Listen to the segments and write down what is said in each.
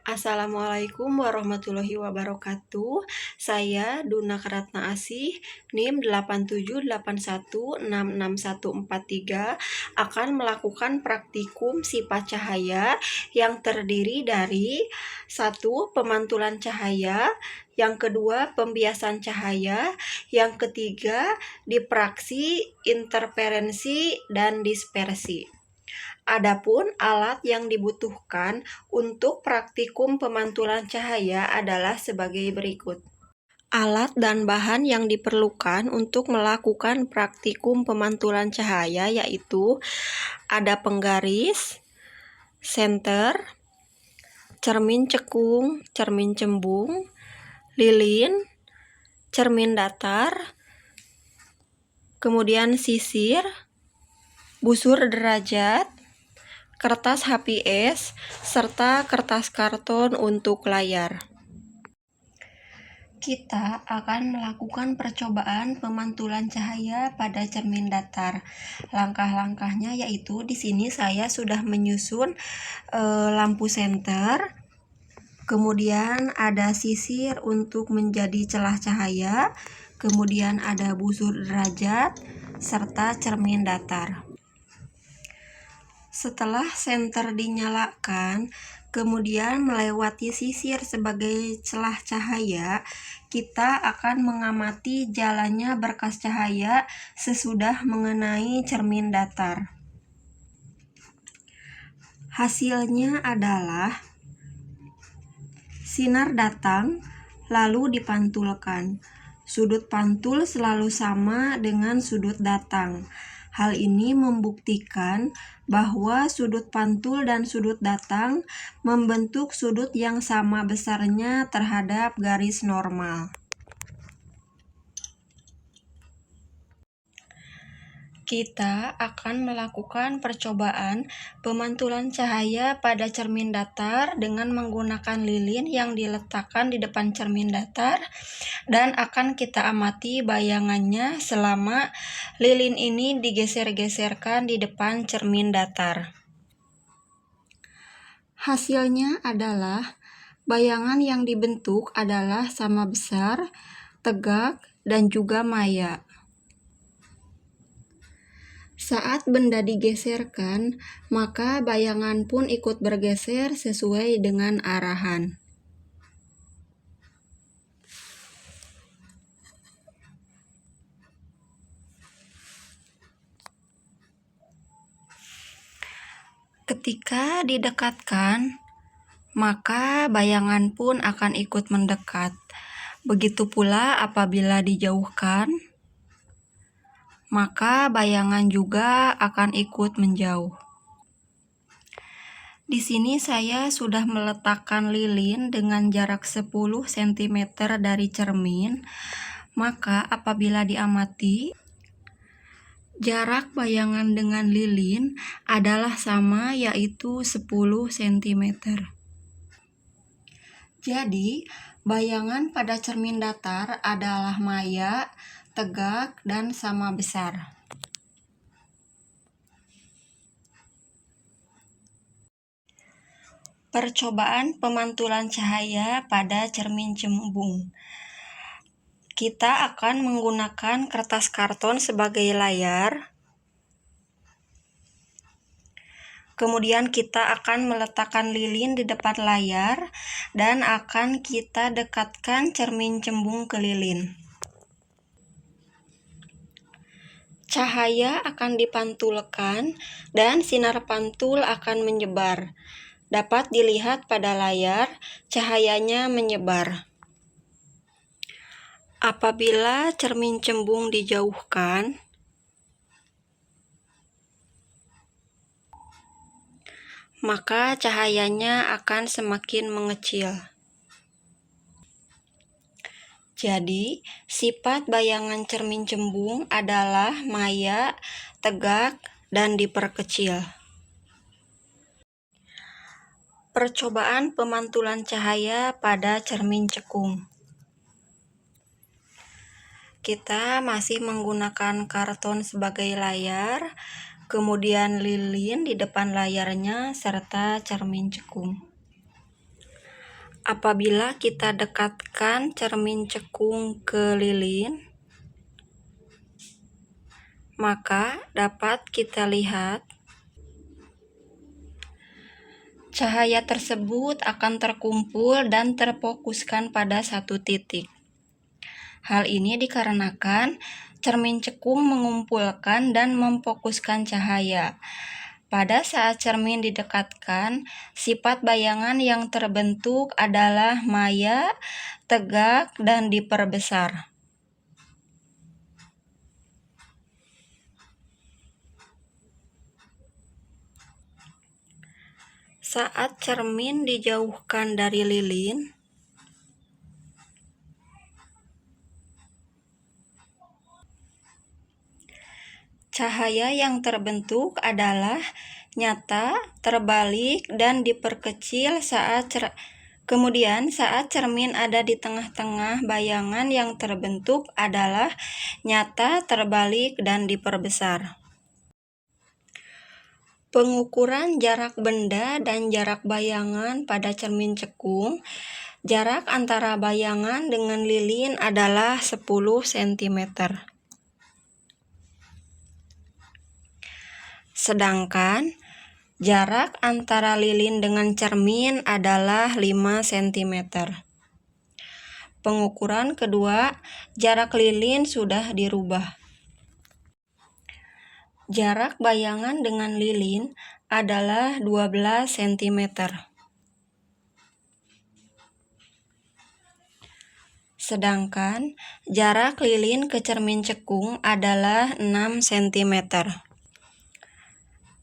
Assalamualaikum warahmatullahi wabarakatuh. Saya Duna Karatna Asih, NIM 8781664143 akan melakukan praktikum sifat cahaya yang terdiri dari satu, pemantulan cahaya, yang kedua, pembiasan cahaya, yang ketiga, dipraksi, interferensi, dan dispersi. Adapun alat yang dibutuhkan untuk praktikum pemantulan cahaya adalah sebagai berikut. Alat dan bahan yang diperlukan untuk melakukan praktikum pemantulan cahaya yaitu ada penggaris, senter, cermin cekung, cermin cembung, lilin, cermin datar, kemudian sisir, busur derajat, kertas HPS, serta kertas karton untuk layar. Kita akan melakukan percobaan pemantulan cahaya pada cermin datar. Langkah-langkahnya yaitu di sini saya sudah menyusun lampu senter, kemudian ada sisir untuk menjadi celah cahaya, kemudian ada busur derajat, serta cermin datar. Setelah senter dinyalakan, kemudian melewati sisir sebagai celah cahaya, kita akan mengamati jalannya berkas cahaya sesudah mengenai cermin datar. Hasilnya adalah sinar datang lalu dipantulkan. Sudut pantul selalu sama dengan sudut datang. Hal ini membuktikan bahwa sudut pantul dan sudut datang membentuk sudut yang sama besarnya terhadap garis normal. Kita akan melakukan percobaan pemantulan cahaya pada cermin datar dengan menggunakan lilin yang diletakkan di depan cermin datar dan akan kita amati bayangannya selama lilin ini digeser-geserkan di depan cermin datar. Hasilnya adalah bayangan yang dibentuk adalah sama besar, tegak, dan juga maya. Saat benda digeserkan, maka bayangan pun ikut bergeser sesuai dengan arahan. Ketika didekatkan, maka bayangan pun akan ikut mendekat. Begitu pula apabila dijauhkan, maka bayangan juga akan ikut menjauh. Di sini saya sudah meletakkan lilin dengan jarak 10 cm dari cermin, maka apabila diamati, jarak bayangan dengan lilin adalah sama, yaitu 10 cm. Jadi, bayangan pada cermin datar adalah maya, tegak, dan sama besar. Percobaan pemantulan cahaya pada cermin cembung. Kita akan menggunakan kertas karton sebagai layar. Kemudian kita akan meletakkan lilin di depan layar dan akan kita dekatkan cermin cembung ke lilin. Cahaya akan dipantulkan dan sinar pantul akan menyebar. Dapat dilihat pada layar, cahayanya menyebar. Apabila cermin cembung dijauhkan, maka cahayanya akan semakin mengecil. Jadi, sifat bayangan cermin cembung adalah maya, tegak, dan diperkecil. Percobaan pemantulan cahaya pada cermin cekung. Kita masih menggunakan karton sebagai layar, kemudian lilin di depan layarnya, serta cermin cekung. Apabila kita dekatkan cermin cekung ke lilin, maka dapat kita lihat cahaya tersebut akan terkumpul dan terfokuskan pada satu titik. Hal ini dikarenakan cermin cekung mengumpulkan dan memfokuskan cahaya. Pada saat cermin didekatkan, sifat bayangan yang terbentuk adalah maya, tegak, dan diperbesar. Saat cermin dijauhkan dari lilin, cahaya yang terbentuk adalah nyata, terbalik, dan diperkecil kemudian saat cermin ada di tengah-tengah, bayangan yang terbentuk adalah nyata, terbalik, dan diperbesar. Pengukuran jarak benda dan jarak bayangan pada cermin cekung. Jarak antara bayangan dengan lilin adalah 10 cm. Sedangkan jarak antara lilin dengan cermin adalah 5 cm. Pengukuran kedua, jarak lilin sudah dirubah. Jarak bayangan dengan lilin adalah 12 cm. Sedangkan jarak lilin ke cermin cekung adalah 6 cm.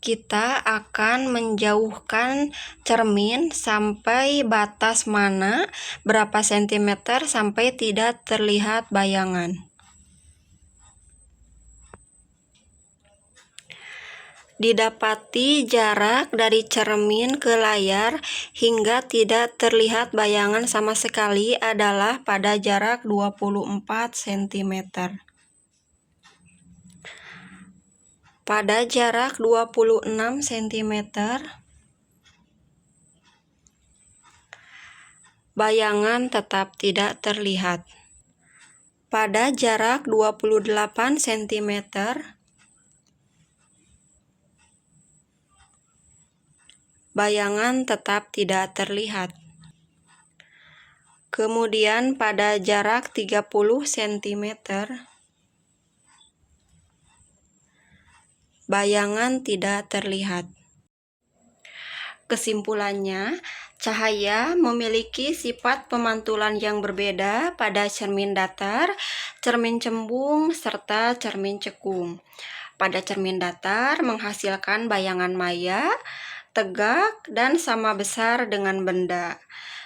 Kita akan menjauhkan cermin sampai batas mana, berapa sentimeter sampai tidak terlihat bayangan. Didapati jarak dari cermin ke layar hingga tidak terlihat bayangan sama sekali adalah pada jarak 24 cm. Pada jarak 26 cm, bayangan tetap tidak terlihat. Pada jarak 28 cm, bayangan tetap tidak terlihat. Kemudian pada jarak 30 cm, bayangan tidak terlihat. Kesimpulannya, cahaya memiliki sifat pemantulan yang berbeda pada cermin datar, cermin cembung, serta cermin cekung. Pada cermin datar menghasilkan bayangan maya, tegak, dan sama besar dengan benda.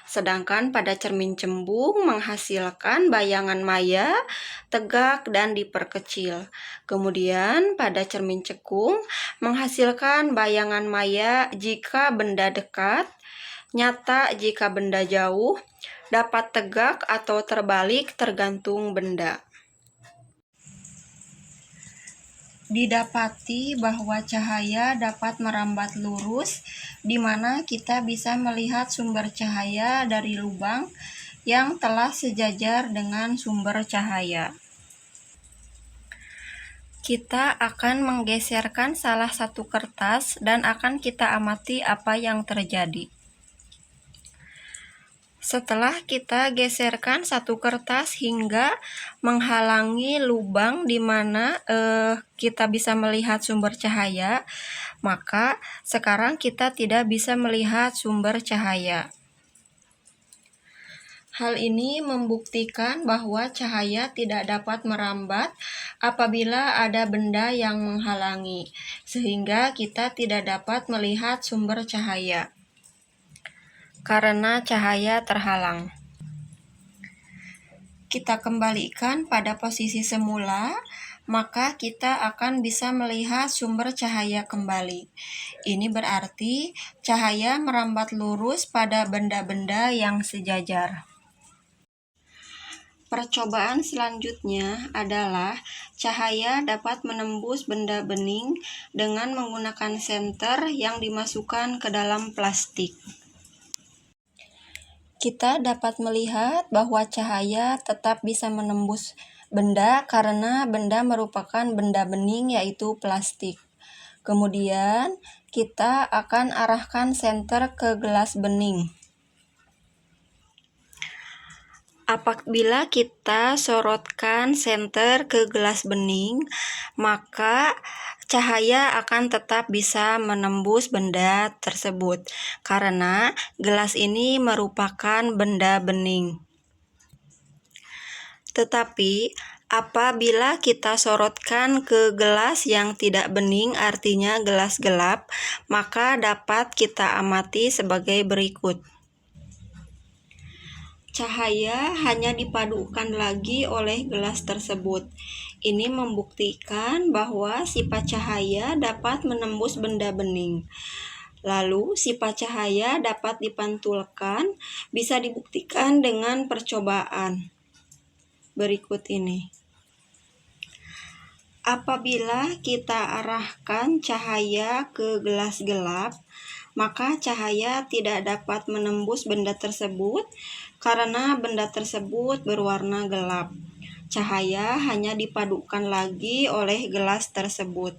Sedangkan pada cermin cembung menghasilkan bayangan maya, tegak, dan diperkecil. Kemudian pada cermin cekung menghasilkan bayangan maya jika benda dekat, nyata jika benda jauh, dapat tegak atau terbalik tergantung benda. Didapati bahwa cahaya dapat merambat lurus, di mana kita bisa melihat sumber cahaya dari lubang yang telah sejajar dengan sumber cahaya. Kita akan menggeserkan salah satu kertas dan akan kita amati apa yang terjadi. Setelah kita geserkan satu kertas hingga menghalangi lubang di mana kita bisa melihat sumber cahaya, maka sekarang kita tidak bisa melihat sumber cahaya. Hal ini membuktikan bahwa cahaya tidak dapat merambat apabila ada benda yang menghalangi, sehingga kita tidak dapat melihat sumber cahaya karena cahaya terhalang. Kita kembalikan pada posisi semula, maka kita akan bisa melihat sumber cahaya kembali. Ini berarti cahaya merambat lurus pada benda-benda yang sejajar. Percobaan selanjutnya adalah cahaya dapat menembus benda bening dengan menggunakan senter yang dimasukkan ke dalam plastik. Kita dapat melihat bahwa cahaya tetap bisa menembus benda karena benda merupakan benda bening yaitu plastik. Kemudian kita akan arahkan senter ke gelas bening. Apabila kita sorotkan senter ke gelas bening, maka cahaya akan tetap bisa menembus benda tersebut karena gelas ini merupakan benda bening. Tetapi apabila kita sorotkan ke gelas yang tidak bening, artinya gelas gelap, maka dapat kita amati sebagai berikut. Cahaya hanya dipadukan lagi oleh gelas tersebut. Ini membuktikan bahwa sifat cahaya dapat menembus benda bening. Lalu, sifat cahaya dapat dipantulkan, bisa dibuktikan dengan percobaan berikut ini. Apabila kita arahkan cahaya ke gelas gelap, maka cahaya tidak dapat menembus benda tersebut karena benda tersebut berwarna gelap. Cahaya hanya dipadukan lagi oleh gelas tersebut.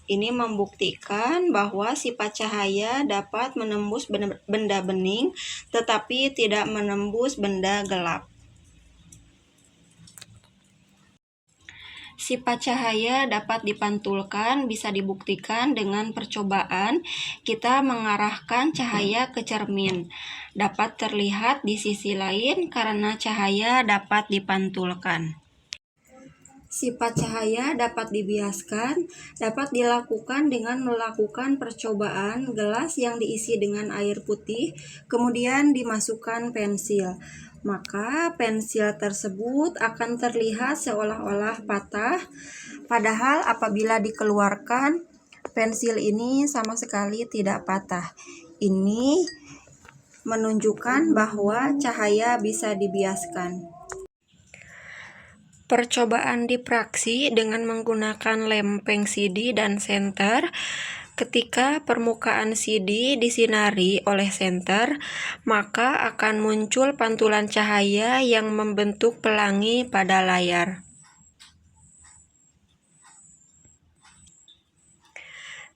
Ini membuktikan bahwa sifat cahaya dapat menembus benda bening tetapi tidak menembus benda gelap. Sifat cahaya dapat dipantulkan, bisa dibuktikan dengan percobaan kita mengarahkan cahaya ke cermin. Dapat terlihat di sisi lain karena cahaya dapat dipantulkan. Sifat cahaya dapat dibiaskan, dapat dilakukan dengan melakukan percobaan gelas yang diisi dengan air putih, kemudian dimasukkan pensil. Maka pensil tersebut akan terlihat seolah-olah patah, padahal apabila dikeluarkan, pensil ini sama sekali tidak patah. Ini menunjukkan bahwa cahaya bisa dibiaskan. Percobaan dipraksi dengan menggunakan lempeng CD dan senter. Ketika permukaan CD disinari oleh senter, maka akan muncul pantulan cahaya yang membentuk pelangi pada layar.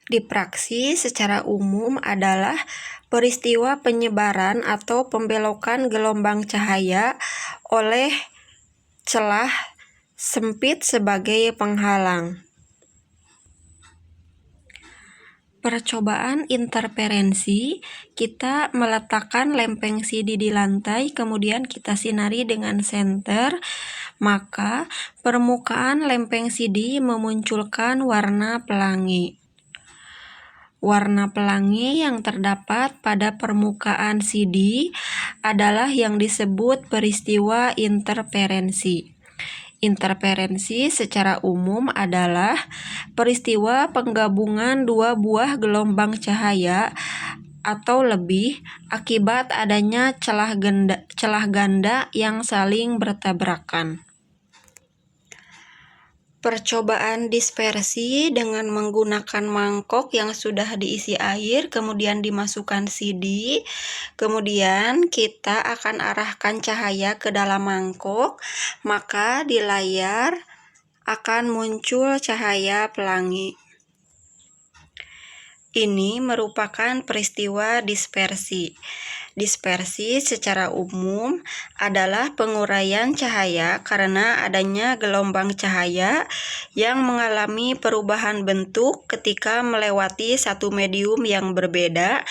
Dipraksi secara umum adalah peristiwa penyebaran atau pembelokan gelombang cahaya oleh celah sempit sebagai penghalang. Percobaan interferensi, kita meletakkan lempeng CD di lantai, kemudian kita sinari dengan senter, maka permukaan lempeng CD memunculkan warna pelangi. Warna pelangi yang terdapat pada permukaan CD adalah yang disebut peristiwa interferensi. Interferensi secara umum adalah peristiwa penggabungan dua buah gelombang cahaya atau lebih akibat adanya celah ganda yang saling bertabrakan. Percobaan dispersi dengan menggunakan mangkok yang sudah diisi air, kemudian dimasukkan CD, kemudian kita akan arahkan cahaya ke dalam mangkok, maka di layar akan muncul cahaya pelangi. Ini merupakan peristiwa dispersi. Dispersi secara umum adalah penguraian cahaya karena adanya gelombang cahaya yang mengalami perubahan bentuk ketika melewati satu medium yang berbeda,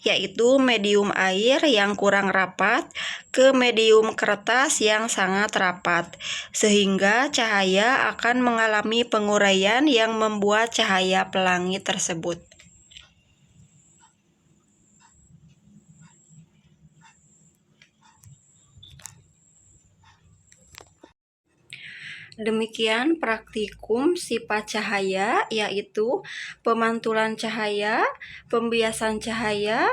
yaitu medium air yang kurang rapat ke medium kertas yang sangat rapat, sehingga cahaya akan mengalami penguraian yang membuat cahaya pelangi tersebut. Demikian praktikum sifat cahaya, yaitu pemantulan cahaya, pembiasan cahaya,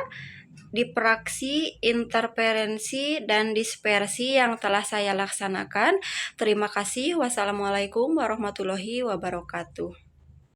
dipraksi, interferensi, dan dispersi yang telah saya laksanakan. Terima kasih. Wassalamualaikum warahmatullahi wabarakatuh.